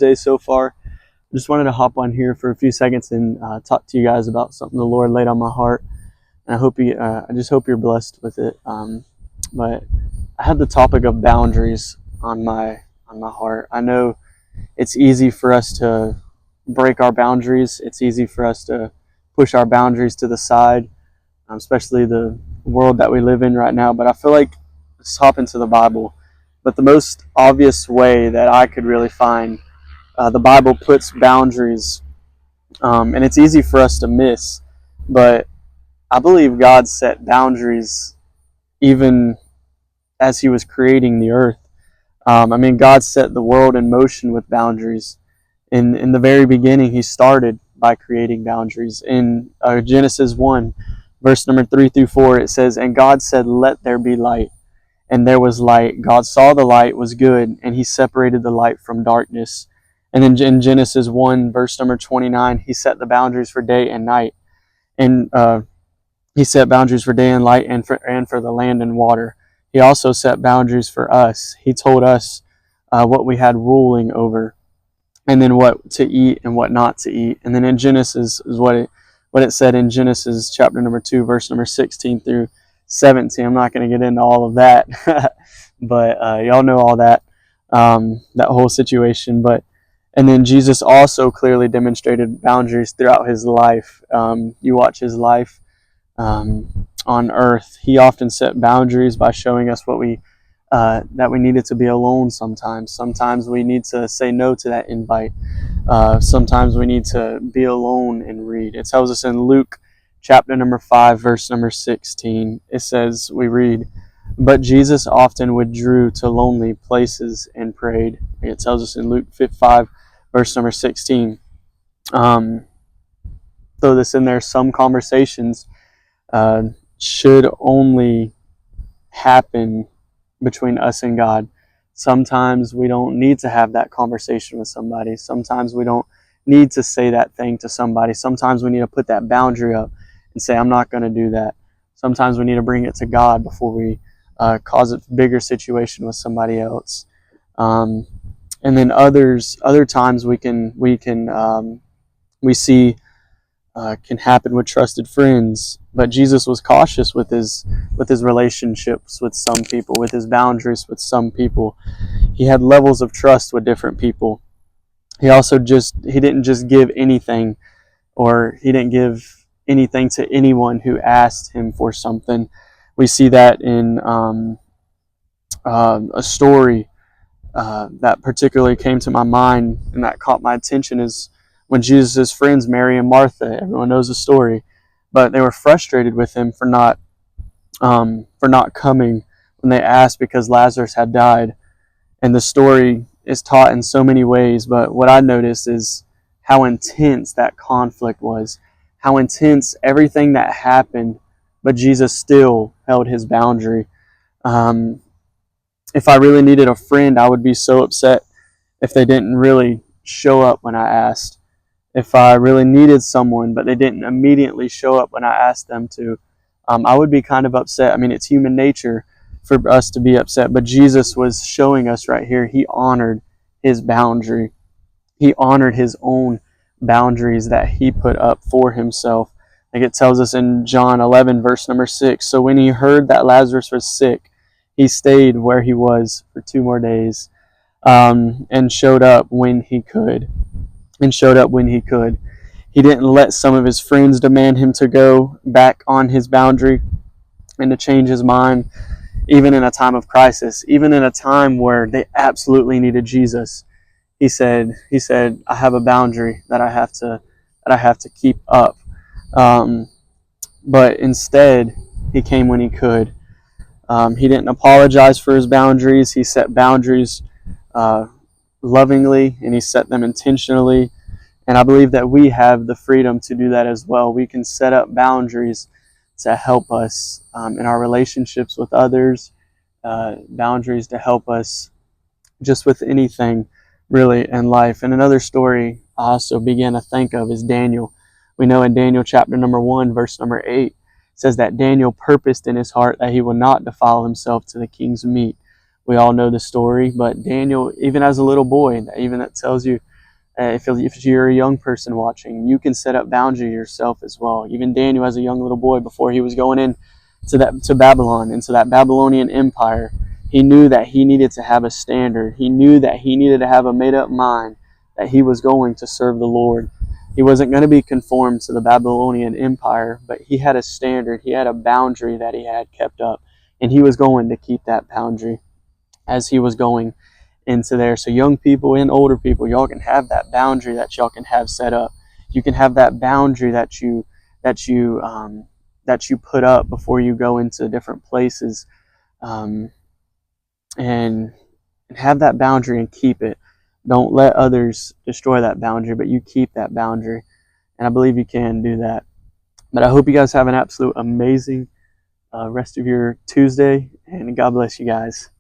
day so far. I just wanted to hop on here for a few seconds and talk to you guys about something the Lord laid on my heart. And I just hope you're blessed with it. But I had the topic of boundaries on my heart. I know it's easy for us to break our boundaries. It's easy for us to push our boundaries to the side, especially the world that we live in right now. But I feel like let's hop into the Bible. But the most obvious way that I could really find, the Bible puts boundaries, and it's easy for us to miss. But I believe God set boundaries even as He was creating the earth. God set the world in motion with boundaries. In the very beginning, He started by creating boundaries. In Genesis 1, verse number 3 through 4, it says, "And God said, 'Let there be light.' And there was light. God saw the light was good, and He separated the light from darkness." And then in Genesis 1, verse number 29, He set the boundaries for day and night. And He set boundaries for day and light and for the land and water. He also set boundaries for us. He told us what we had ruling over, and then what to eat and what not to eat. And then in Genesis is what it said in Genesis chapter number 2, verse number 16 through 17. I'm not going to get into all of that, but y'all know all that, that whole situation. And then Jesus also clearly demonstrated boundaries throughout His life. You watch His life on earth. He often set boundaries by showing us that we needed to be alone sometimes. Sometimes we need to say no to that invite. Sometimes we need to be alone and read. It tells us in Luke chapter number 5, verse number 16, it says, we read, "But Jesus often withdrew to lonely places and prayed." It tells us in Luke 5, verse number 16. Throw this in there, some conversations should only happen between us and God. Sometimes we don't need to have that conversation with somebody. Sometimes we don't need to say that thing to somebody. Sometimes we need to put that boundary up and say, I'm not going to do that. Sometimes we need to bring it to God before we cause a bigger situation with somebody else. And then other times we see can happen with trusted friends. But Jesus was cautious with his relationships with some people, with his boundaries with some people. He had levels of trust with different people. He didn't just give anything, or he didn't give anything to anyone who asked him for something. We see that in a story that particularly came to my mind and that caught my attention is when Jesus' friends, Mary and Martha, everyone knows the story, but they were frustrated with him for not coming when they asked because Lazarus had died. And the story is taught in so many ways, but what I noticed is how intense that conflict was, how intense everything that happened, but Jesus still held His boundary. If I really needed a friend, I would be so upset if they didn't really show up when I asked. If I really needed someone, but they didn't immediately show up when I asked them to, I would be kind of upset. I mean, it's human nature for us to be upset, but Jesus was showing us right here, He honored His boundary. He honored His own boundaries that He put up for Himself. Like it tells us in John 11, verse number 6, "So when He heard that Lazarus was sick, He stayed where he was for 2 more days, and showed up when He could. He didn't let some of His friends demand Him to go back on His boundary and to change His mind, even in a time of crisis, even in a time where they absolutely needed Jesus. He said, I have a boundary that I have to keep up. But instead, He came when He could. He didn't apologize for His boundaries. He set boundaries lovingly, and He set them intentionally. And I believe that we have the freedom to do that as well. We can set up boundaries to help us in our relationships with others, boundaries to help us just with anything really in life. And another story I also began to think of is Daniel. We know in Daniel chapter number 1, verse number 8, it says that Daniel purposed in his heart that he would not defile himself to the king's meat. We all know the story, but Daniel, even as a little boy, even that tells you If you're a young person watching, you can set up boundary yourself as well. Even Daniel, as a young little boy, before he was going in to Babylon, into that Babylonian empire, he knew that he needed to have a standard. He knew that he needed to have a made up mind that he was going to serve the Lord. He wasn't going to be conformed to the Babylonian empire, but he had a standard. He had a boundary that he had kept up, and he was going to keep that boundary as he was going into there. So young people and older people, y'all can have that boundary that y'all can have set up. You can have that boundary that you put up before you go into different places, and have that boundary and keep it. Don't let others destroy that boundary, but you keep that boundary. And I believe you can do that. But I hope you guys have an absolute amazing rest of your Tuesday, and God bless you guys.